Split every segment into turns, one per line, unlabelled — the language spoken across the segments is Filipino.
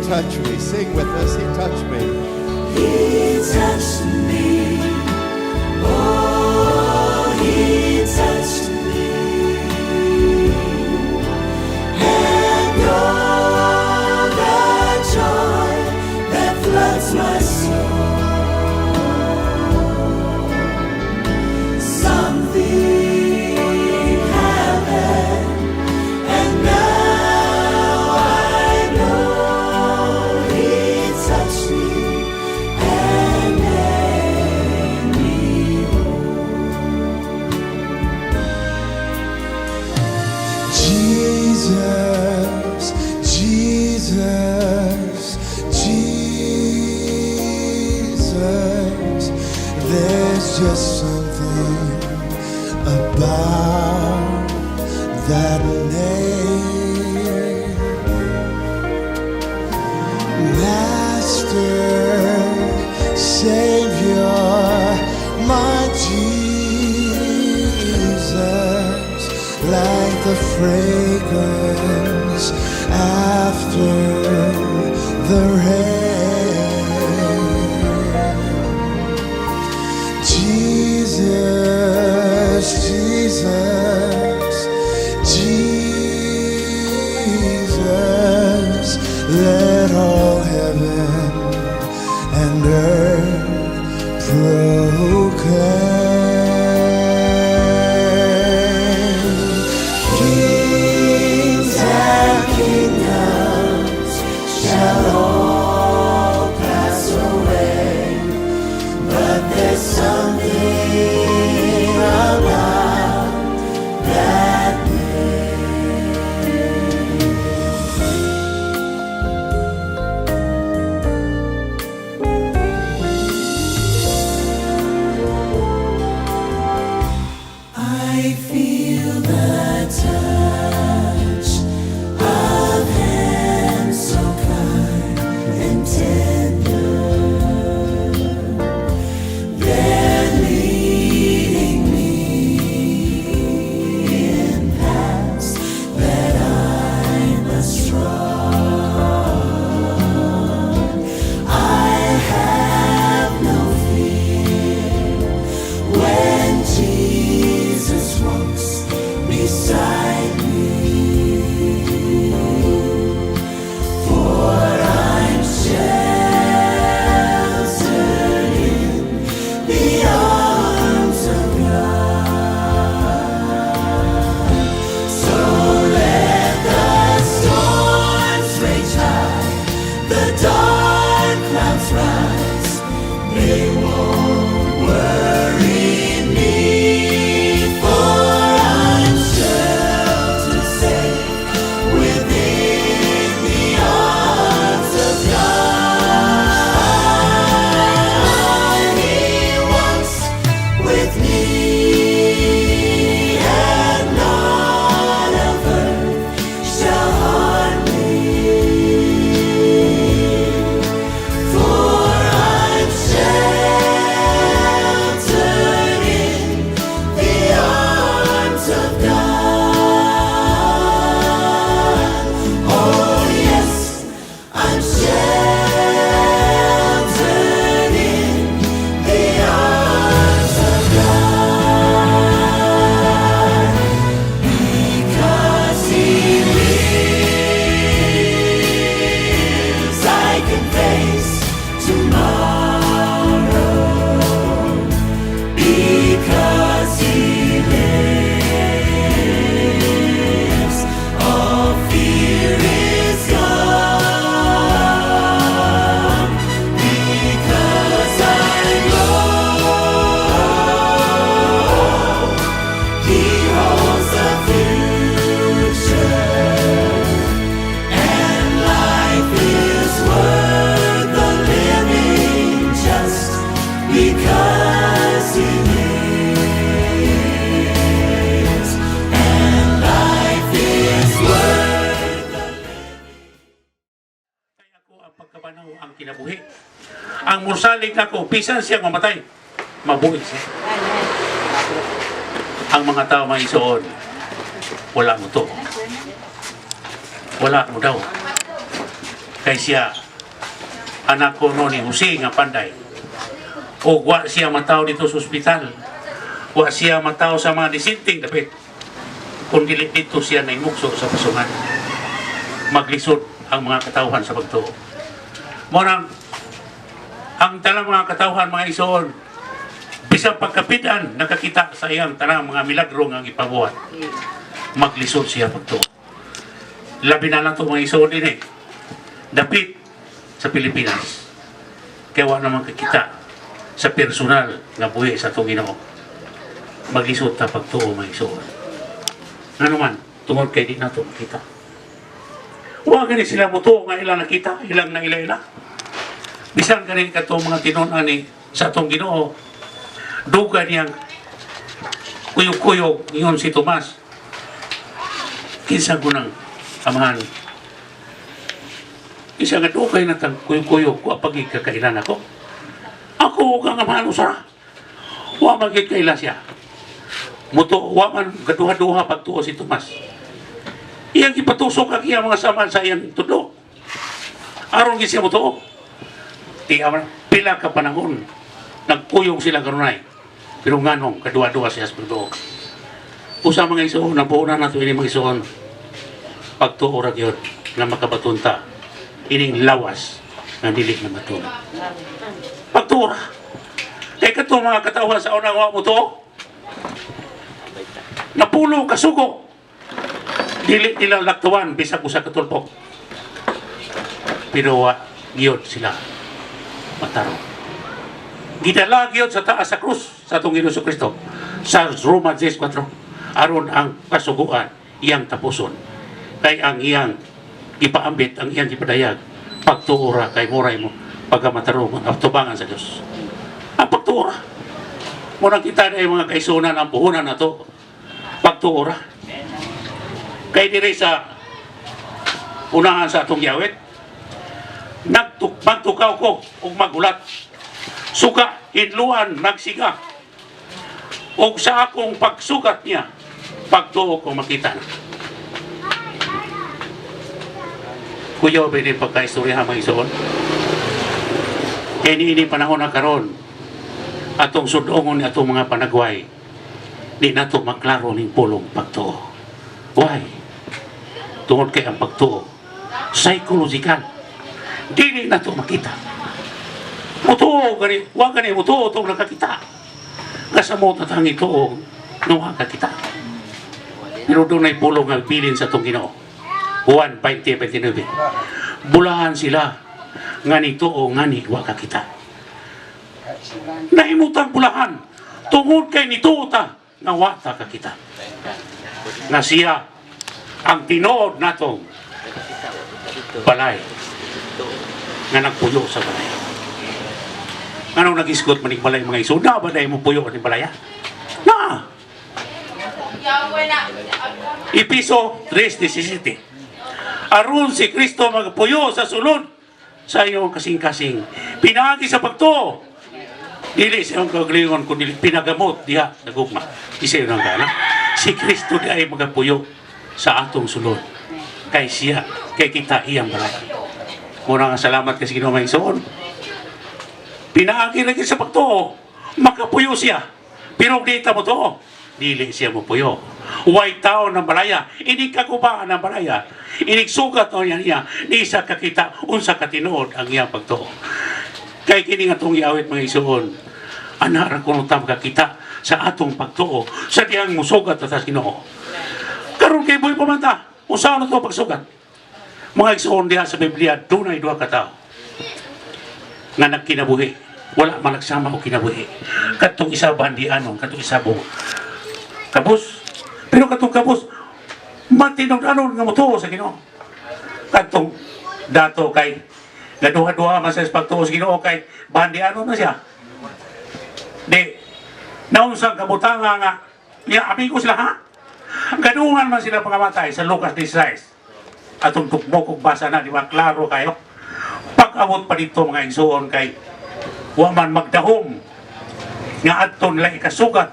touched me. Sing with us, He touched me.
He touched me. Oh, He touched me. And all the joy that floods my soul. Something happened, and now I know He touched me and made me whole.
Jesus, Jesus, Jesus, there's just something about that name. Master, Savior, my Jesus, like the fragrance after the rain. Jesus, Jesus, Jesus, let all heaven and earth proclaim. Kings and kingdoms shall all pass away, but there's something about that
I feel the touch of hands so kind and tender. They're leading me in paths that I must trod. I have no fear when Jesus walks beside me, for I'm sheltered in the arms of God. So let the storms rage high, the dark clouds rise, they won't worry me, for I'm sheltered safe within the arms of God. He walks with me, and none of earth shall harm me, for I'm sheltered in the arms of God. Oh yes, I'm sheltered in the arms of God, because He lives. I can face tomorrow, because He lives. All fear is gone, because I know He holds the future, and life is worth the living just because He lives, and life is worth the living.
Kaya ko ang pagkabanaw ang kinabuhi. Ang musalig ako, bisan siya mamatay, mabuhi siya. Ang mga tao may isuon, wala mo to. Wala mo daw. kay siya anak ko no ni Jose nga panday. O wa siya mataw dito sa ospital. Wa siya mataw sa mga disinting dapit. Kung dili dito siya naimukso sa pasungan. Maglisod ang mga katawhan sa pagtuo. Morang ang talang mga katawhan mga isuon bisang pagkapitan nakakita sa iyang tanang mga milagro nga ipabuhat. Maglisod siya pagtuo. Labi na lang ito mga isuon din eh. Dapit sa Pilipinas. Kaya wa naman kakita sa personal nga buhi sa itong Ginoo. Maglisod ta pagtuo mga isuon. Ano man, tungod kay di na ito makita. Huwag gani sila mo to nga ilang nakita, ilang na ila-ila. Bisan gani ka ito mga tinunan ni sa itong Ginoo. Duga niyang kuyog-kuyog yun si Tomas. Kinsa ko ng amahan. Isa nga dugay na tang kuyog-kuyog ko pag ikakailan ako. Ako kang amahan usara. Wa magig kaila siya. Muto, wa man gaduha-duha pagtuo si Tomas. Iyang ipatusok ang iyang mga saman sa iyang tudlo. Aron gid siya muto. Pila ka panahon nagkuyog sila kanunay. Pero nganong kadua-dua siya sa pagtuo. Usa mga isuon napuunan nato ini mga isuon. Pagtuo ra gyud nga makabatunta ining lawas nga dili na matun. Pagtuo ra. Kay kato mga katawhan sa unang wa mo to. Napulo kasugo. Dili nila laktawan bisag usa ka tulpok. Pero gyud sila mataro. Gidala gyud sa taas sa krus sa atong Ginoo Kristo sa Roma 10:4 aron ang kasuguan iyang tapuson. Kay ang iyang ipaambit ang iyang ipadayag pagtuora kay moray mo pagkamatarong at tubangan sa Dios. Ang pagtuora. Muna kita na yung mga kaisunan ang puhunan na to. Pagtuora. Kay dire sa unahan sa atong yawit, magtukaw ko ug magulat. Suka, hinluan, nagsiga. O sa akong pagsugat niya, pagtuo ko makita na. Kuya, pwede pagka-istorya mga isuon. Ini panahon na karon atong sudongon ni atong mga panagway. Di na ito maklaro ng pulong pagtuo. Why? Tungod kay ang pagtuo. Psychological. Dili na ito makita. Mutuo, huwag gani mutuo itong nakakita. Kasamot at ang ito, nawa kakita. Pero doon ay pulong ang pilin sa itong Ginoo. Juan 20:29. Bulahan sila nga nito o nga ni wa kakita. Naimutang bulahan tungod kay nito ta nga wa ta kakita. Nga siya ang tinuod natong balay nga nagpuyo sa balay. Anong nag-isgot maning balay mga iso? Na ba dahil mo puyo ni balaya? Na! Episo 3:17. Aron si Kristo magpuyo sa sulod sa iyong kasing-kasing. Pinagi sa pagtuo. Dili sa iyong kaglingon kung dili pinagamot diha nagugma. Isa yun ang gana. Si Kristo di ay magapuyo sa atong sulod. Kay siya, kay kita iyang balay. Muna nga salamat kasi Ginoo may isuon. Pinaagi lagi sa pagtuo. Makapuyo siya. Pero di mo to. Dili siya mo puyo. Huwag tao ng balaya. Ini kagubaan ng balaya. Inig sugat o niya. Di sa kakita. Unsa katinood ang iyang pagtuo. Kay kini nga itong iawit mga isuon. Anara ko nung kakita sa atong pagtuo. Sa diyang musugat at as Ginoo. Karon kay buhay pamanta. Usahan na ito pagsugat. Mga isuon diha sa Biblia. Dunay duha ka tao nga nagkinabuhi. Wala man nagsama o kinabuhi. Katong isa bandianon, katong isa buo. Kabus. Pero katong kabus, matinog-anon nga mutuo sa Ginoo. Katong dato kay gaduha-duha man sa pagtuo sa Ginoo kay bandianon na siya. Di, naunsang kabutanga nga, niya, amigo sila ha? Gaduhan man sila pangamatay sa Lucas 16. Atong tukmok ug basa na, di ba? Klaro kayo. Pag-abot pa dito mga igsuon kay waman magdahom nga adton nila ikasugat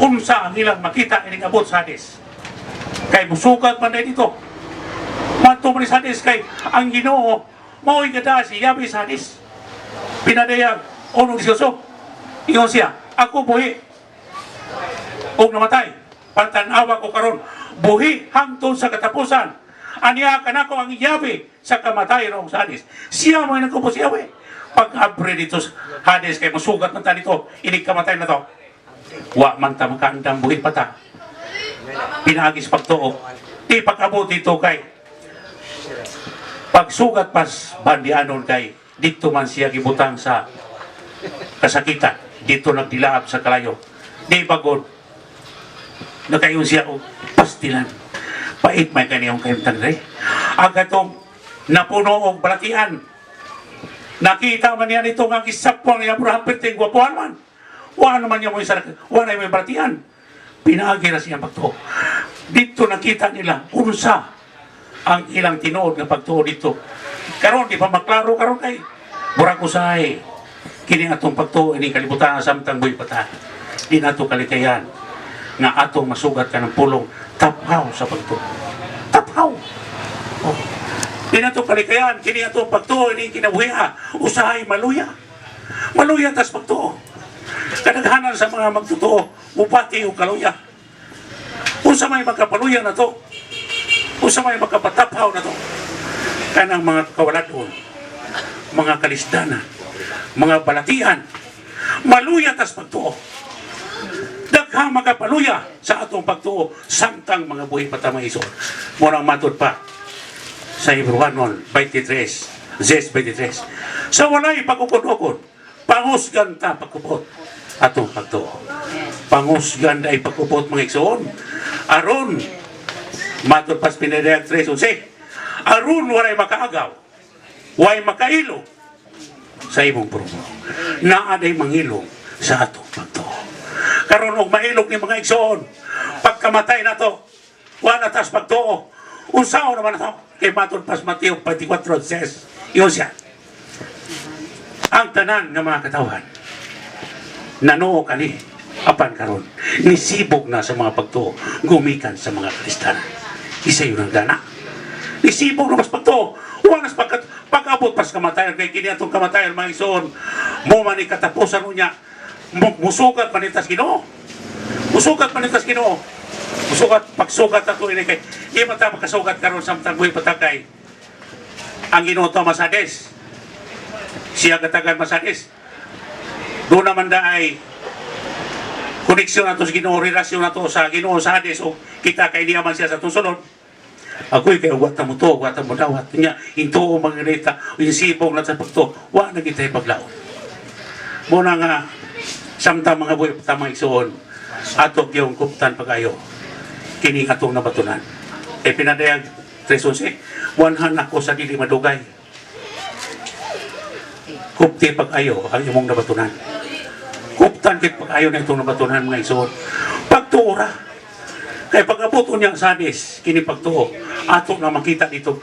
unsa ang ilang makita ining abot sa Hades. Kay musugat man dito. Mato man sa Hades kay ang Ginoo mao'y gada si Yabi sa hadis. Pinadayag, unong disyoso. Ingon siya, ako buhi. O namatay. Pantanawa ko karon, buhi hangtod sa katapusan. Aniya ka na ko ang Yabi sa kamatayan o sa hadis. Siya mo'y nagkupo siya, we. Pag-abre dito sa hadis, kay masugat man ta dito, inig kamatay na to. Wa man ta makaandang buhi pa ta. Pinagis pagtuo. Di pag-abot dito kay pagsugat pas bandianon kay dito man siya gibutang sa kasakitan. Dito nagdilaap sa kalayo. Di bagod. Nakayon siya o pastilan. Pait may kaniyong kayong re. Agatong napuno og balatian. Nakita man niya nito nga kisapon niya Abraham perting gwapuan man. Wa naman niya mo isa, wa na may balatian. Pinaagi na siya pagtuo. Dito nakita nila unsa ang ilang tinuod nga pagtuo dito. Karon di pa maklaro karon kay murag usahay kini atong pagtuo ini kalibutan samtang buhi pata. Di nato kalikayan nga atong masugat ka ng pulong taphaw sa pagtuo. Taphaw. Oh. Di nato kalikayan kini atong pagtuo ini kinabuhi usahay maluya. Maluya tas pagtuo. Kadaghanan sa mga magtutuo upati o kaluya. Unsa may magkapaluya na to? Unsa may magkapataphaw na to? Kanang mga kawaladon, mga kalisdanan, mga balatian, maluya tas pagtuo. Daghang magkapaluya sa atong pagtuo samtang mga buhi patamaiso. Murang matod pa sa Hebrewanon 23, Zes 23. Sa walay pagkukod-ukod, pangusgan ta pagkupot atong pagtuo. Pangusgan ay pagkupot mga igsoon. Aron matod pas pinadayag 3:11. Aron walay makaagaw, way makailo sa imong prumo. Naaday mangilong sa atong pagtuo. Karon og mailog ni mga igsoon, pagkamatay nato, wala tas pagtuo. Unsaon naman nato? Kay matod pas Mateo 24:6. Iyon siya. Ang tanan ng mga katawan nanoo kani apan karon nisibog na sa mga pagtuo gumikan sa mga Kristiyanan. Isa yun ang dana. Nisibog na mas pagtuo. Wanas pag-abot pas kamatayan kay kini atong kamatayan mga igsoon. Mo man ikatapusan niya. Musugat panitas Ginoo. Musugat panitas Ginoo. Musugat pagsugat ato ini kay di man ta makasugat karon samtang buhi patakay. Ang Ginoo Tomas Hades. Siya katagan masakis. Doon naman da ay koneksyon nato sa Ginoo, relasyon nato sa Ginoo sa Hades o kita kay niya man siya sa tusulod. Ako'y kay uwat na mo to, uwat na mo dawat. Niya, into o mga ganita, insibong na sa pagto, wa na kita'y paglaon. Muna nga, samtang mga buhay tamang igsoon, atok yung kuptan pag-ayo, kining atong nabatunan. E pinadayag 3:11, wanhan ako sa dili madugay. Kupti pag-ayo ang imong nabatunan. Kuptan kit pag-ayo na itong nabatunan mga igsoon. Pagtuora. Kaya pag-abot niya sa Hades, kini pagtuo, ato na makita dito.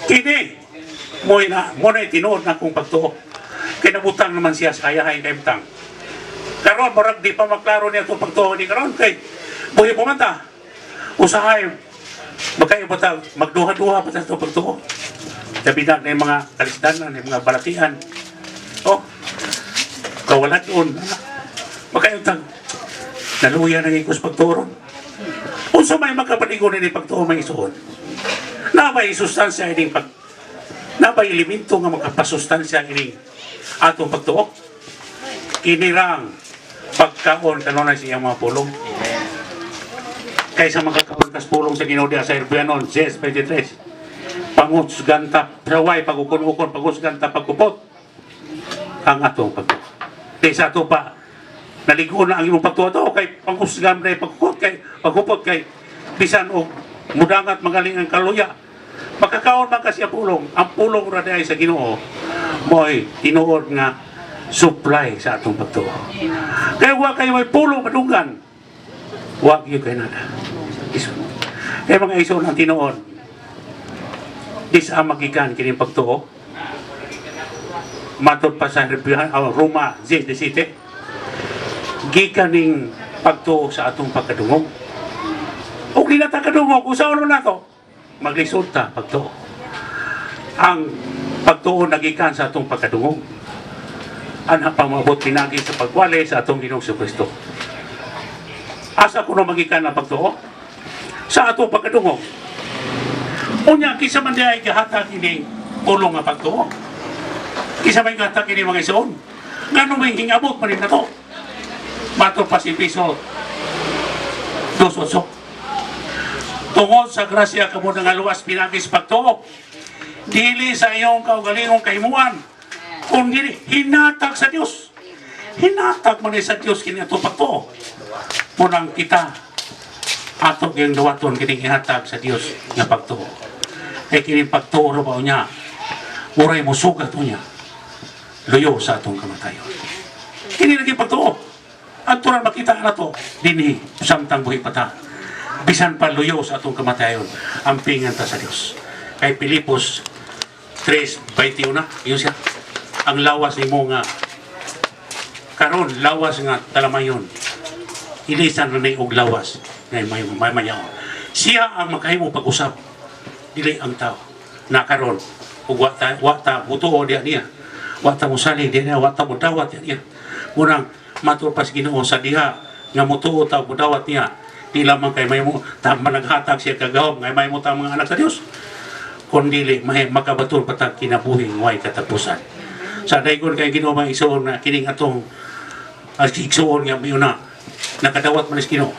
Kini, mo na tinuod na kong pagtuo. Kinabutang naman siya sa hayahay kay butang. Karon marag di pa maklaro niya itong pagtuo ni karon kay buhi pumanta. Usahay, magkayo ba ta, magduha-duha pa sa itong pagtuo. Sabihan na yung mga kalisdanan, yung mga balatian. Oh, kawalan doon. Magkayo tang, naluya ng ikos pagturon. Kung sa may magkapaligon ni pagtuo may isuon, na may sustansya ining pag, na may elemento nga magkapasustansya ining atong pagtuo, kinirang pagkaon kanunay sa iyang mga pulong. Kaysa magkakaon kas pulong sa Ginoo sa Hebrewanon 10:23, pangusganta praway pagukon-ukon, pangusganta pagkupot ang atong pagtuo. Di sa ato pa naligo na ang imong pagtuo to kay pangusgam na pagkupot kay pagkupot kay bisan og mudangat magaling ang kaluya. Makakaon man kasi ang pulong ra diay sa Ginoo mo'y tinuod nga supply sa atong pagtuo. Kaya wa kayo may pulong madunggan, wag yun kayo nada. Kaya mga iso ng tinuod, di sa magikan kining pagtuo, matod pa sa Roma 17, gikaning pagtuo sa atong pagkadungog. O kinata kadungog, usaon mo na to, maglisod ta pagtuo. Ang pagtuon nagikan sa atong pagkadungog. Ana pamabot pinagi sa pagwali sa atong Ginoong Kristo. Asa kuno magikan ang pagtuo? Sa atong pagkadungog. Unya kisa man di ay gahatag ini pulong nga pagtuo. Kisa may gahatag ini mga ison. Ngano may hingabot pa rin na to. Mato pa si Piso 2:8. Tungod sa grasya kamo nga luwas pinagis pagtuo. Dili sa iyong kaugalingong kahimuan. Kung dili hinatag sa Dios. Hinatag man sa Dios kini ato pagtuo. Munang kita ato yung dawaton kini ihatag sa Dios nga pagtuo. Kay kini pagtuo ba niya. Muray mo sugat niya. Luyo sa atong kamatayon. Kini lagi pagtuo. At turan makita na to, dinhi, samtang buhi pata. Bisan pa luyo sa atong kamatayon, ang pingan ta sa Dios. Kay Pilipos 3:21, yun siya. Ang lawas ni mo nga, karon lawas nga talamayon. Ilisan na og lawas, ngay may mayaw. Siya ang makahimo pag-usap, dili ang tao. Na karon, ug wata butuo diya niya. Wata mo sali diya niya, wata mo dawat diya niya. Unang matulpas Ginoo sa diha nga mutuo ta budawat niya di lamang kay may mo tama naghatag siya kagahom ngay may mo ta mga anak sa Dios kundi may makabatul patag kinabuhi way katapusan sa daygon kay Ginoo may isuon na kining atong igsuon nga miuna nakadawat man is Ginoo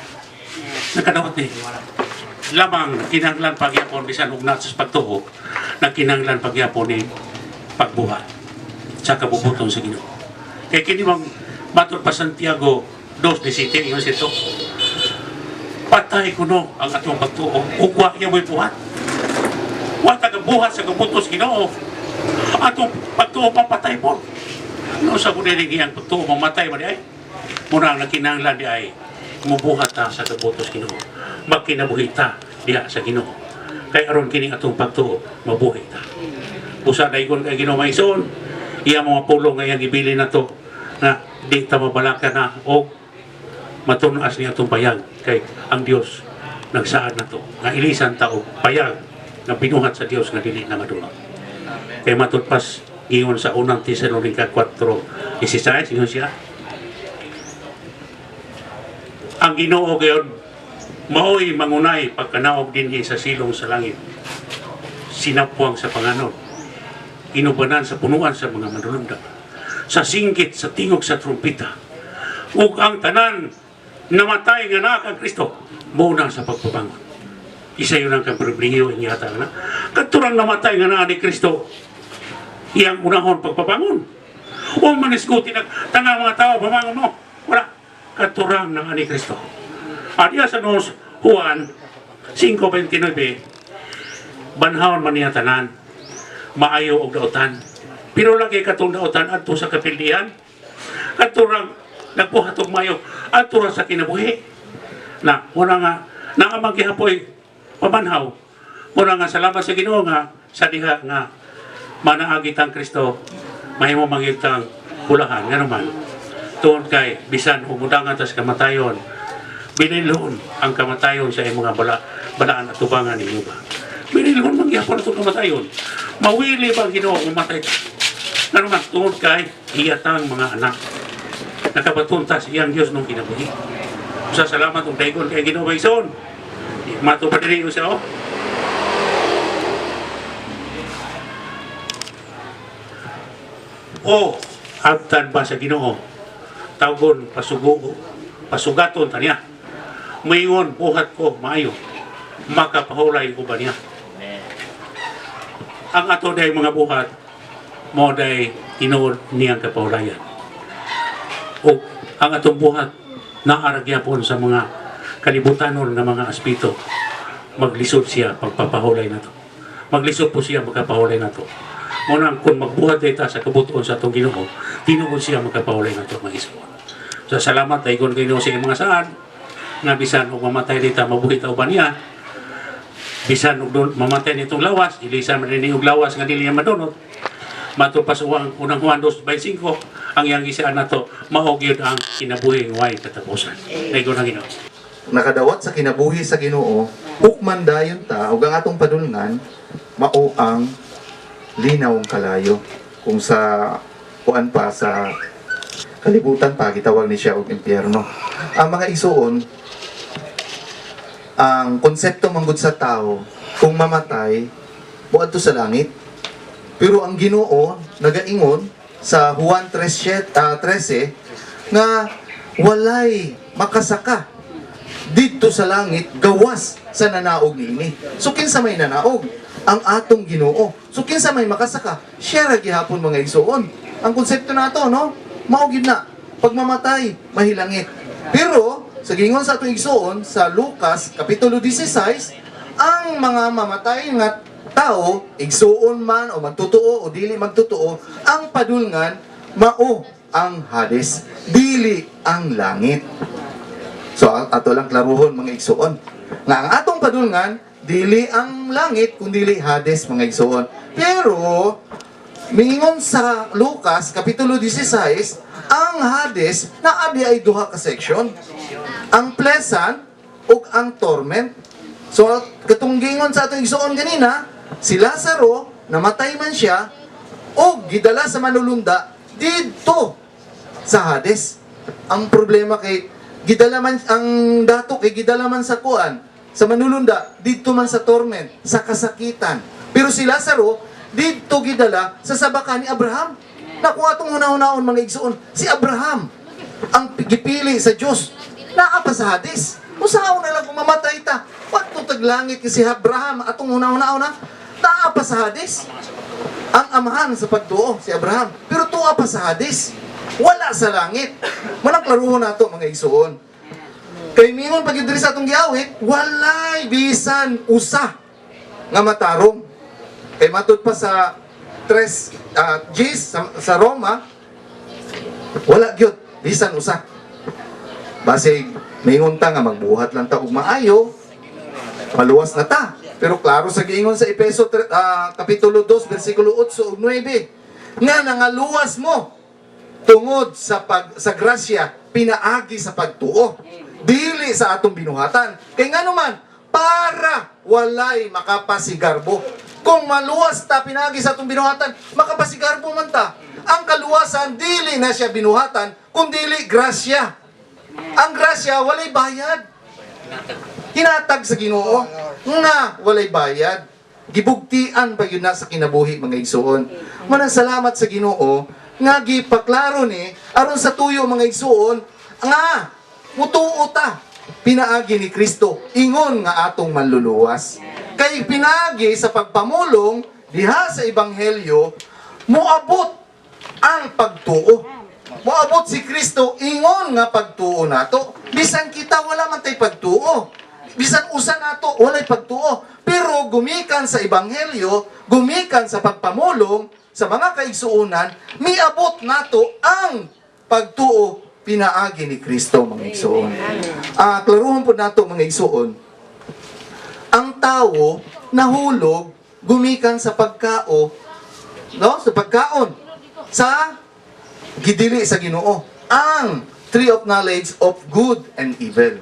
nakadawat ni lamang kinahanglan pagyapon bisan ug na sa pagtuo na kinahanglan pagyapon ni pagbuhat sa kabubuton sa Ginoo kay kini mang batur pa Santiago 2:17 yun sito. Patay kuno ang atong pagtuo. Ugwa niya mo'y buhat. Wa tagabuhat sa kabutos Ginoo. Atong pagtuo papatay po. No sa kunin ang pagtuo mamatay man di ay. Muna ang nakinahanglan di ay mubuhat ta sa kabutos Ginoo. Magkinabuhi ta diha sa Ginoo. Kay aron kini atong pagtuo mabuhi ta. Busa daygon kay Ginoo maison. Iya mga pulong nga iyang ibili na to na di ta mabalaka na o matunas niya itong payag kay ang Dios nagsaad na to nga ilisan ta og payag nga binuhat sa Dios nga dili na madula kay matutpas ingon sa unang Tesalonica 4:16 ingon siya ang Ginoo gayon mao'y mangunay pagkanaog dinhi sa silong sa langit sinapuang sa panganon inubanan sa punuan sa mga manulundag sa singgit, sa tingog sa trumpita. Ug ang tanan namatay nga na kang Kristo muna sa pagpabangon. Isa yun ang kapribliyo ang yata na. Katurang namatay nga na ni Kristo iyang unahon pagpabangon. O manisguti na tanang mga tao pamangon mo. Wala. Katurang na ni Kristo. At iya sa nos Juan 5:29 banhawon man niya tanan maayo og dautan. Pero lagi katong dautan adto sa kapildihan. Katurang nagbuhat og mayo adto sa kinabuhi. Na muna nga naamang gihapoy pamanhaw. Muna nga salamat sa Ginoo nga sa diha nga manaagit ang Kristo mahimo mangitang bulahan nga naman. Tuon kay bisan umudangan ta sa kamatayon. Binilhon ang kamatayon sa imong mga balaan at tubangan ninyo ba. Binilhon man gyapon atong kamatayon. Mawili ba Ginoo mamatay? Ano man, tungod kay iyatang mga anak. Nakabatuntas iyang Diyos nung kinabuhi. Sa salamat ng daygon kay Ginoo Bayson. Mato pa diri siya O, abtan ba sa Ginoo? Tawgon, pasugaton ta niya. Mayon, buhat ko, maayo. Makapahulay ko ba niya? Ang ato day mga buhat, mo day tinuod niyang kapahulayan. O ang atong buhat naaragyapon sa mga kalibutanon ng mga aspito. Maglisod siya pagpapahulay na to. Maglisod po siya magkapahulay na to. Munang kung magbuhat data sa kabutuon sa atong Ginoo, tinuod siya magkapahulay na to mga isuon. So salamat ay kung Ginoo sa mga saan nga bisan og mamatay dita mabuhi ta uban niya. Bisan og mamatay nitong lawas, ilisan man ni og lawas nga dili niya madunot. Matupas uwang unang Juan 2:25 ang iyang isaan nato mao gyud ang kinabuhi way katapusan. Daygon ang Ginoo.
Nakadawat sa kinabuhi sa Ginoo, hukman dayon ta ug ang atong padulngan mao ang linawong kalayo. Kung sa kuan pa sa kalibutan pa gitawag ni siya og impyerno. Ang mga igsoon, ang konsepto manggod sa tao kung mamatay buadto sa langit. Pero ang Ginoo nagaingon sa Juan 13 nga walay makasaka didto sa langit gawas sa nanaog niini. So kinsa may nanaog? Ang atong Ginoo. So kinsa may makasaka? Siya ra gihapon mga igsoon. Ang konsepto nato, no? Mao gyud na pag mamatay mahilangit. Pero sa gingon sa atong igsoon sa Lucas kapitulo 16, ang mga mamatay nga tao, igsuon man o magtotoo o dili magtotoo, ang padulngan mao ang Hades, dili ang langit. So ato lang klaruhon mga igsuon nga ang atong padulngan dili ang langit kundi Hades mga igsuon. Pero mingon sa Lucas kapitulo 16, ang Hades naa di ay duha ka section, ang pleasant ug ang torment. So katong gingon sa atong igsuon ganina, si Lazaro, namatay man siya, o gidala sa manulunda, dito sa Hades. Ang problema kay, gidala man, ang dato kay gidala man sa kuan, sa manulunda, dito man sa torment, sa kasakitan. Pero si Lazaro, dito gidala sa sabakan ni Abraham. Na kung atong hunahunahon mga igsoon, si Abraham, ang gipili sa Diyos, naa pa sa Hades. Usahaw na lang kung mamatay ta. Wat taglangit si Abraham, atong hunahunahon na, naa pa sa Hades. Ang amahan sa pagtuo, si Abraham. Pero tuwa pa sa Hades. Wala sa langit. Manaklaruhon na ito, mga igsoon. Kay mingon pag diri sa atong giawit, walay bisan usa nga matarong. Kay matud pa sa Gs sa Roma, wala gyud bisan usa. Basig mingon ta nga magbuhat lang ta og maayo, maluwas na ta. Pero klaro sa giingon sa Efeso kapitulo 2 bersikulo 8 ug 9 nga nangaluwas mo tungod sa grasya pinaagi sa pagtuo dili sa atong binuhatan. Kay ngano man para walay makapasigarbo. Kung maluwas ta pinaagi sa atong binuhatan, makapasigarbo man ta. Ang kaluwasan dili na siya binuhatan kundi grasya. Ang grasya walay bayad. Hinatag sa Ginoo nga walay bayad. Gibugtian pa yun na sa kinabuhi mga igsuon. Manang salamat sa Ginoo nga gipaklaro ni aron sa tuyo mga igsuon nga mutuo ta pinaagi ni Kristo ingon nga atong manluluwas. Kay pinaagi sa pagpamulong diha sa ebanghelyo moabot ang pagtuo. Moabot si Kristo ingon nga pagtuo nato. Bisan kita wala man tay pagtuo. Bisan usa nato walay pagtuo. Pero gumikan sa ebanghelyo, gumikan sa pagpamulong sa mga kaigsuonan, miabot nato ang pagtuo pinaagi ni Kristo mga igsuon. Klaruhon po nato mga igsuon. Ang tao nahulog gumikan sa pagkao, no? Sa pagkaon sa gidili sa Ginoo. Ang tree of knowledge of good and evil.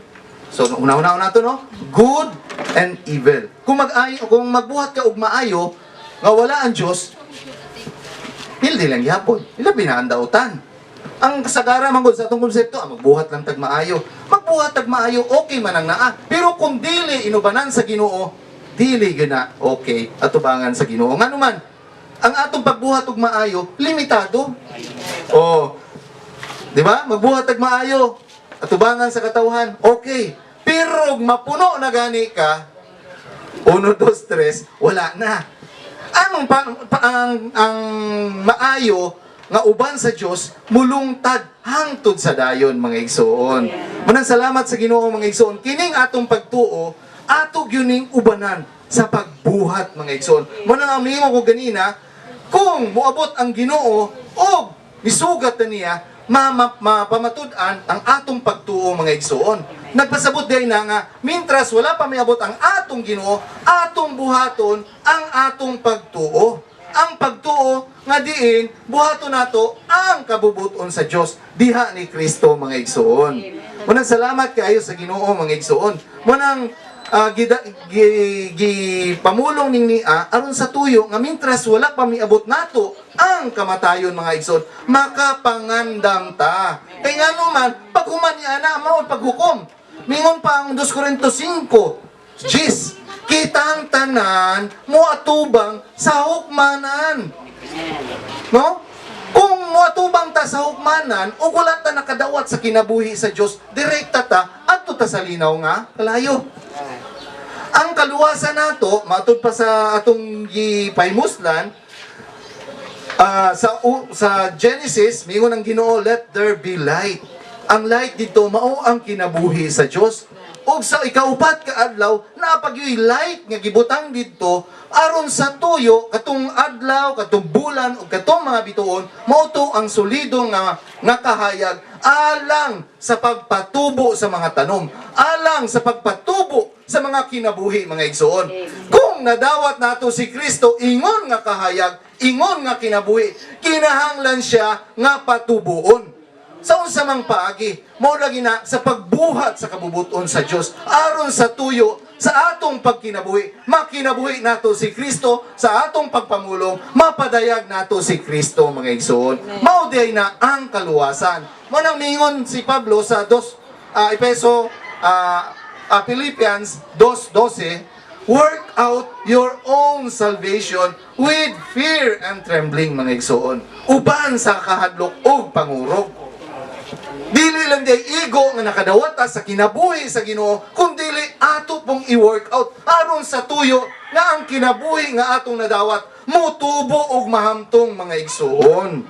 So una-una nato no, good and evil. Kung magbuhat ka og maayo nga wala ang Dios, hindi lang gyapon. Ila binaandautan. Ang kasagara man gud sa atong konsepto, magbuhat lang tag maayo. Magbuhat tag maayo okay man ang naa. Pero kung dili inubanan sa Ginoo, dili gina okay atubangan sa Ginoo. Ngano man ang atong pagbuhat og maayo limitado. Oh. Di ba? Magbuhat tag maayo atubangan sa katawhan, okay. Pero mapuno na gani ka, 1, 2, 3, wala na. Ang maayo nga uban sa Dios mulungtad hangtod sa dayon mga igsoon. Manang salamat sa Ginoo mga igsoon. Kining atong pagtuo, ato gyuning ubanan sa pagbuhat mga igsoon. Manang amigo ko ganina, kung moabot ang Ginoo o misugat na niya, mapamatud-an ang atong pagtuo mga igsoon. Nagpasabot din na nga, mintras wala pa miabot ang atong Ginoo, atong buhaton ang atong pagtuo. Ang pagtuo nga diin, buhaton nato ang kabubuton sa Dios diha ni Kristo mga igsoon. Munang salamat kaayo sa Ginoo mga igsoon. Munang pamulong ning niya aron sa tuyo nga mintras wala pa miabot nato ang kamatayon mga igsoon makapangandam ta kay ngano man pag human niya na mao paghukom mingon pa ang 2 Corintios 5 Jis kitang tanan moatubang sa hukmanan no kung moatubang ta sa hukmanan ug wala ta nakadawat sa kinabuhi sa Dios direkta ta adto ta sa linaw nga kalayo. Ang kaluwasan nato matud pa sa atong gipaymuslan sa Genesis mingon ang Ginoo let there be light. Ang light dito mao ang kinabuhi sa Dios. Ug sa ikaupat ka adlaw napagyoy light nga gibutang didto aron sa tuyo katong adlaw katong bulan ug katong mga bituon mao to ang solido nga kahayag alang sa pagpatubo sa mga tanom alang sa pagpatubo sa mga kinabuhi mga igsoon. Kung nadawat nato si Kristo ingon nga kahayag ingon nga kinabuhi kinahanglan siya nga patubuon. Sa unsa mang paagi, mao lagi na sa pagbuhat sa kabubuton sa Dios aron sa tuyo sa atong pagkinabuhi. Makinabuhi nato si Kristo sa atong pagpamulong, mapadayag nato si Kristo mga igsoon. Mao diay na ang kaluwasan. Mo nang mingon si Pablo sa Philippians 2:12, work out your own salvation with fear and trembling mga igsoon. Uban sa kahadlok ug pangurog. Dili lang day ego nga nakadawat ta sa kinabuhi sa Ginoo, kundi ato pong i-work out aron sa tuyo nga ang kinabuhi nga atong nadawat mutubo og mahamtong mga igsoon.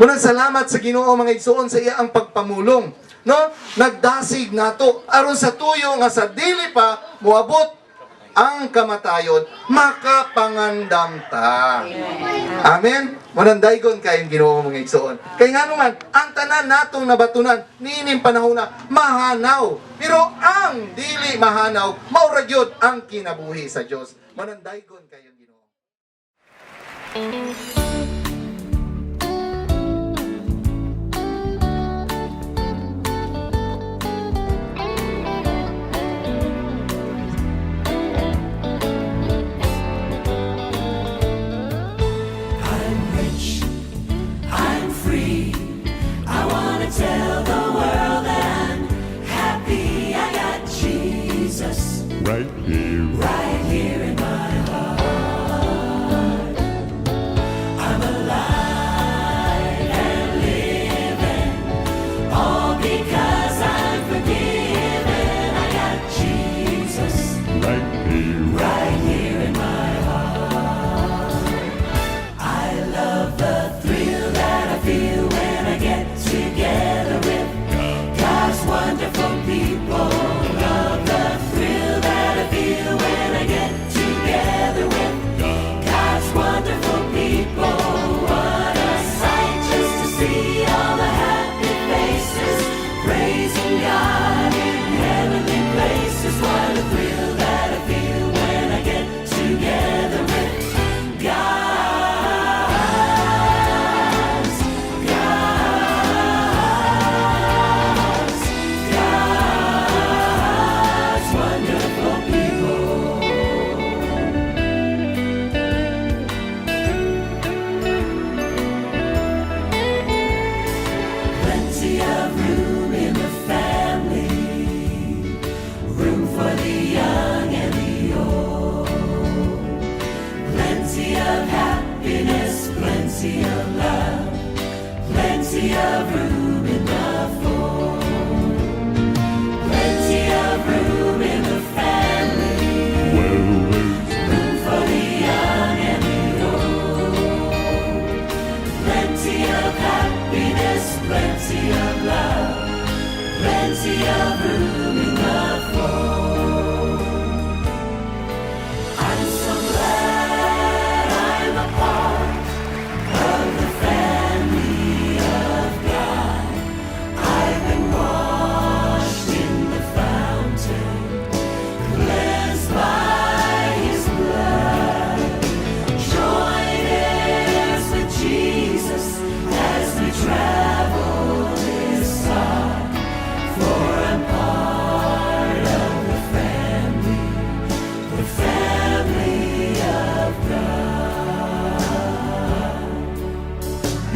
Munang salamat sa Ginoo mga igsoon sa iya ang pagpamulong, no? Nagdasig nato aron sa tuyo nga sa dili pa moabot ang kamatayon makapangandam ta. Amen. Manandaygon kayong Ginoo mga igsoon. Kay ngano man ang tanan natong nabatunan niining panahon na mahanaw. Pero ang dili mahanaw mao ra gyud ang kinabuhi sa Dios. Manandaygon kayong Ginoo.
I'm free. I want to tell the world that I'm happy. I got Jesus
Right here.
right here in my heart. I'm alive and living, all because I'm forgiven. I got Jesus
Right here.
right here in my heart. I love the thrill that I feel when I get together with God's wonderful people. Love the thrill that I feel when I get together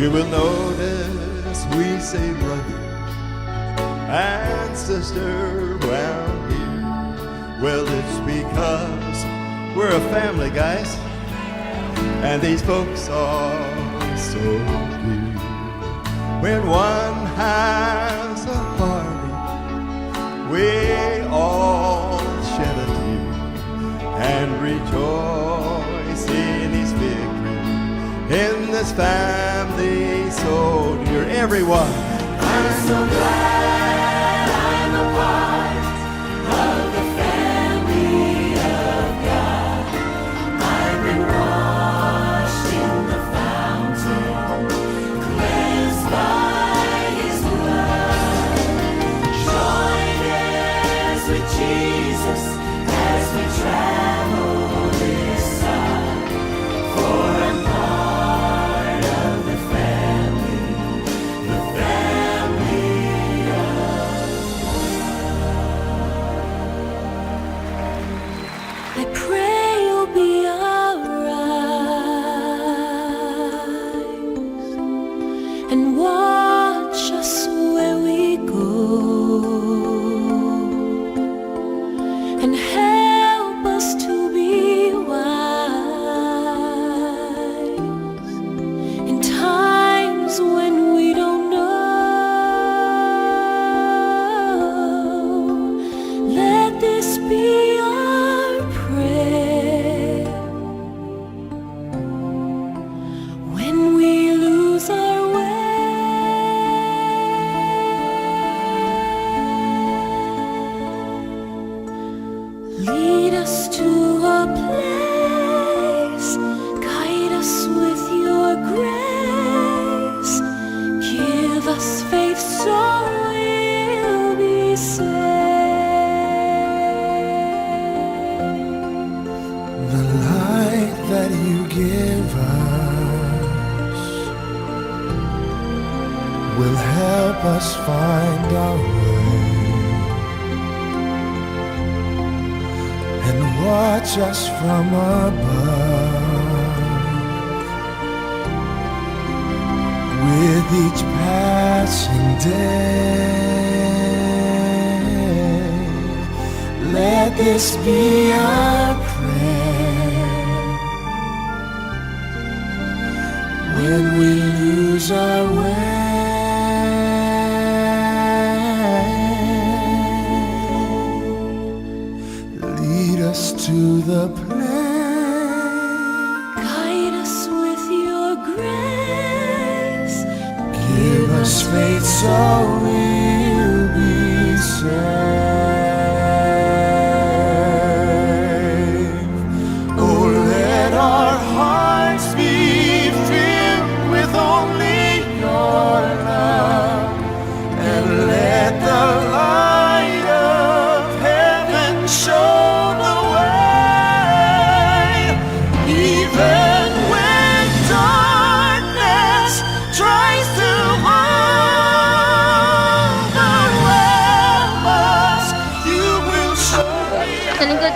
You will notice we say brother and sister round here. Well, it's because we're a family, guys, and these folks are so dear. When one has a party, we all shed a tear and rejoice in his victory in this family so dear. Everyone,
I'm so glad I'm a part of the family of God. I've been washed in the fountain, cleansed by His blood. Join hands with Jesus as we travel this side, for I'm part of the family of I pray you'll be alright and watch us where we go and help us to be wise in times when we don't know. Let this be our prayer when we lose our way. Lead us to a place, guide us with your grace, give us faith so we'll be saved.
The light that you give us will help us find our way and watch us from above. With each passing day, let this be our prayer when we lose our way. Lead us to the place,
Guide us with your grace,
give us faith so we'll be saved. Oh, let our hearts be filled with only your love, and let the light of heaven show the way. Even when darkness tries to overwhelm us, you will show me.
Sa lingkod.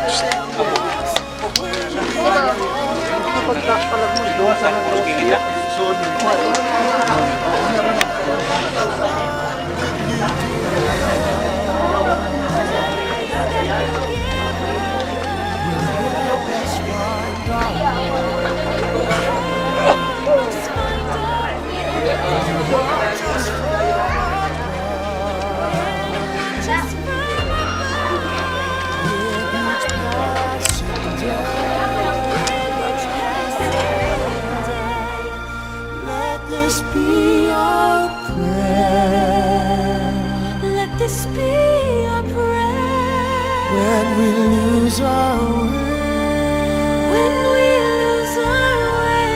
Let this be our prayer
let this be our prayer
when we lose our way.
when we lose our way.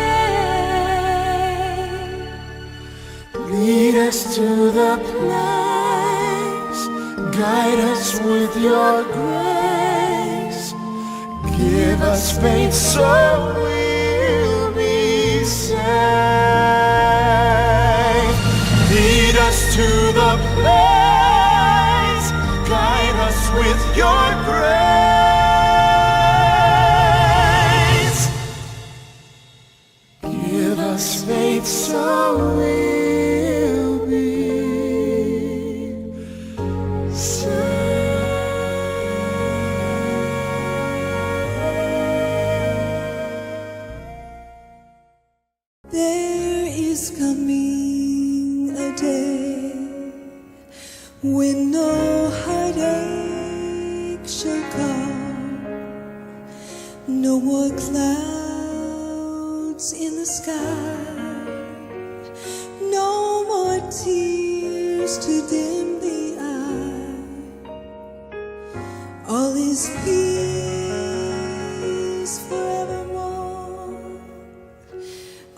Lead us to the place, guide us with your grace, give us faith so we'll be saved. Lead us to the place, guide us with your grace, give us faith so we'll No more clouds in the sky, no more tears to dim the eye. All is peace forevermore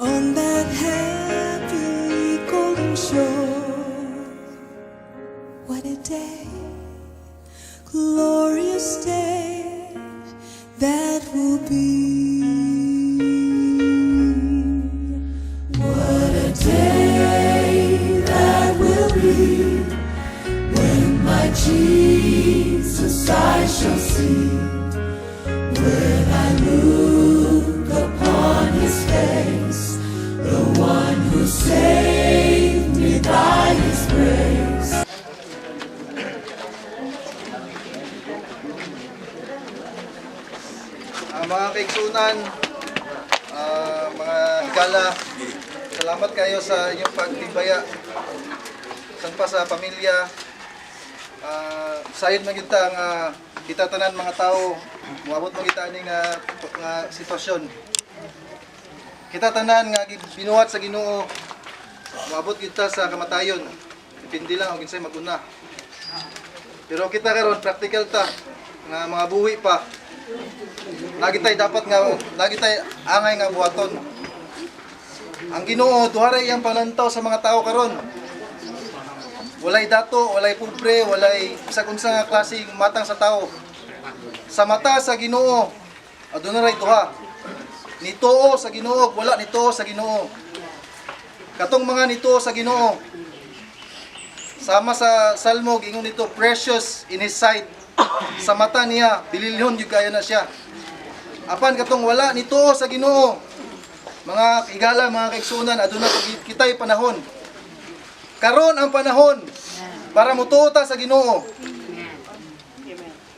on that happy golden shore. What a day, glorious day that will be.
What a day that will be when my Jesus I shall see. When I look upon his face, the one who saved me by his grace.
Mga kaigsunan, mga higala, salamat kayo sa inyong pagtibaya. San pa sa pamilya, sayod man kita nga kita tanan mga tao, muabot man kita ni nga sitwasyon. Kita tanan nga binuhat sa Ginoo, muabot kita sa kamatayon. Depende lang og kinsay maguna. Pero kita karon practical ta nga mga buhi pa. Lagi tay angay nga buhaton. Ang Ginoo duharay ang panantaw sa mga tao karon. Walay dato, walay pobre, walay sa unsa nga klaseng matang sa tao. Sa mata sa Ginoo, aduna ray duha. Nituo sa Ginoo, wala nituo sa Ginoo. Katong mga nituo sa Ginoo, sama sa Salmo gingon nito, precious in his sight. Sa mata niya, bililhon yung kaya na siya. Apan katong wala nito sa Ginoo, mga igala, mga kaigsunan, aduna kita'y panahon. Karon ang panahon para mutuo ta sa Ginoo.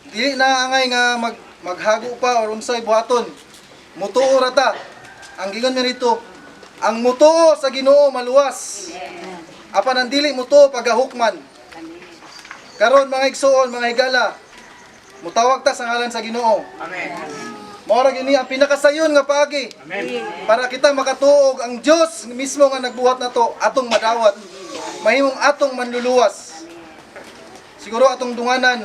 Dili na angay nga maghago pa or unsay buhaton. Mutuo ra ta. Ang gingon nito, ang mutuo sa Ginoo maluwas. Apan ang dili mutuo pagahukman. Karon mga igsuon, mga higala, mutawag ta sa ngalan sa Ginoo. Amen. Mao ra gini ang pinakasayon nga paagi. Amen. Para kita makatuog ang Dios mismo nga nagbuhat nato atong madawat. Mahimong atong manluluwas. Siguro atong dunganan.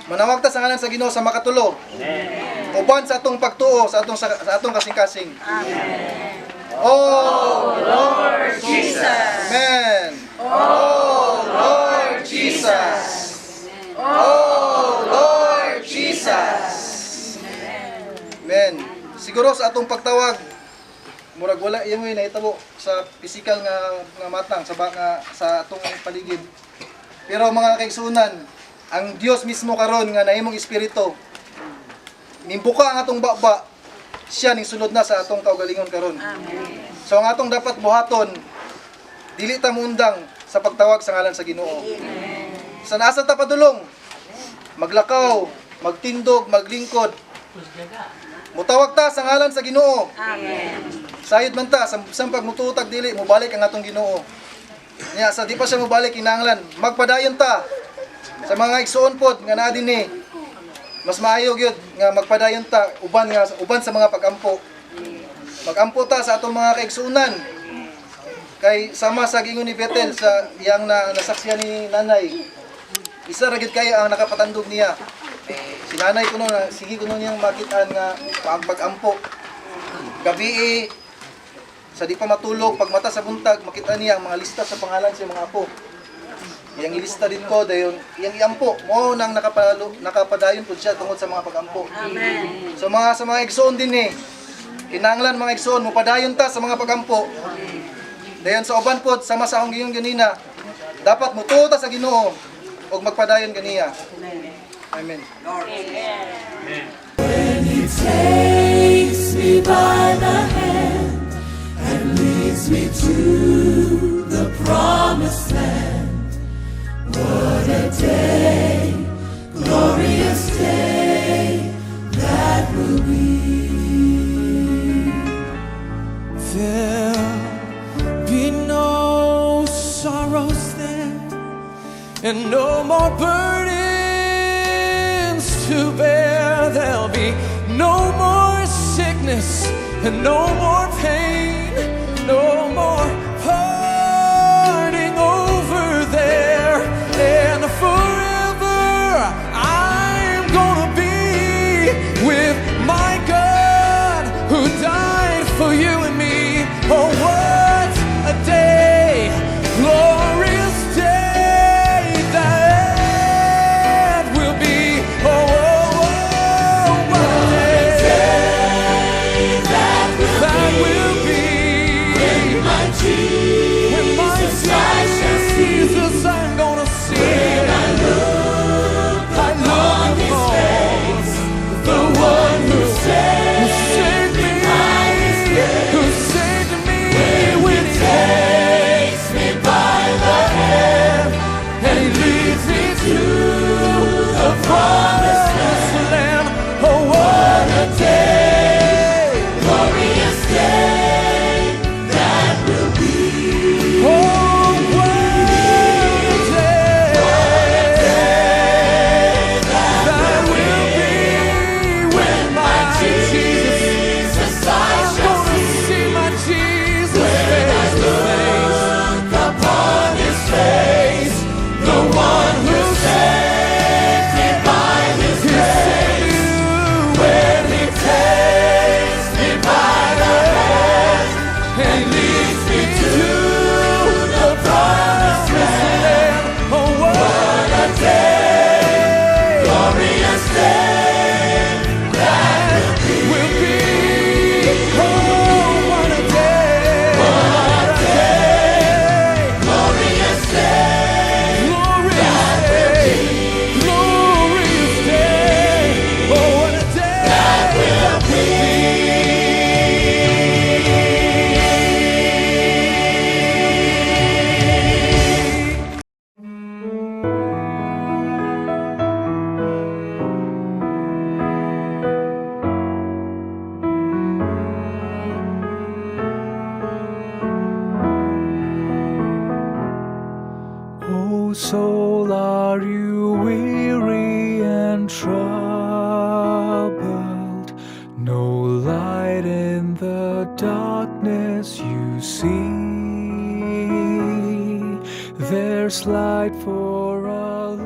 Manawag ta sa ngalan sa Ginoo sa makatulo. Amen. Uban sa atong pagtuo sa atong kasing-kasing. Amen. Oh Lord Jesus. Amen. Oh Lord Jesus. Oh Lord Jesus. Amen. Siguro sa atong pagtawag, murag wala yung nahitabo sa physical nga matang sa atong paligid. Pero mga kaigsunan, ang Dios mismo karon nga nahimong espiritu, nimbuka ang atong baba, siya ning sulod na sa atong kaugalingon karon. Amen. So ang atong dapat buhaton, dili ta muundang sa pagtawag sa ngalan sa Ginoo. Amen. Sa nasa ta padulong, maglakaw, magtindog, maglingkod. Mutawag ta sa ngalan sa Ginoo. Amen. Sayod man ta sa pagmututag dili mobalik ang atong Ginoo. Nya sa di pa siya mobalik kinahanglan magpadayon ta sa mga igsoon pod nga naa dinhi. Mas maayo gyud nga magpadayon ta uban sa mga pagampo. Magampo ta sa atong mga kaigsuunan. Kay sama sa gingon ni Betel sa iyang nasaksihan ni nanay. Isa ra gyud kayo ang nakapatandog niya. Si nanay kuno na sige kuno niyang makitaan nga pagampo. Gabi sa di pa matulog pag mata sa buntag makita niya ang mga lista sa pangalan sa mga apo. Iyang ilista dito dayon iyang iampo mo nang nakapadayon pud siya tungod sa mga pagampo. Amen. So sa mga igsoon din kinahanglan mga igsoon mo padayon ta sa mga pagampo. Dayon sa uban pod sama sa akong gingon ganina dapat mutuo ta sa Ginoo ug magpadayon kaniya. Amen. Lord. Amen.
When he takes me by the hand and leads me to the promised land. What a day, glorious day that will be.
There'll be no sorrows there, and no more burdens to bear. there'll be no more sickness and no more pain, no more parting over there, and forever I'm gonna be with my God who died for you and me. Oh, what a day, glorious day that will be. Oh, oh, oh, what a day that will be. When my Jesus I'm gonna see. When I look upon his face, the one who saved me, who saved me when he takes me by the hand and he leads me to the promised land. Oh, what a day, glorious day that will be. Oh, what a day that will be when my Jesus I'm gonna see my Jesus face to face. Upon his face, the one who saved me by his grace. When he takes me by the hand and leads me to the promised land. Oh, what a day, glorious day that will be. Oh, what a day, glorious day, glorious day, glorious day. Oh, what a day that will be. Oh, soul, are you weary and troubled? No light in the darkness you see. There's light for all.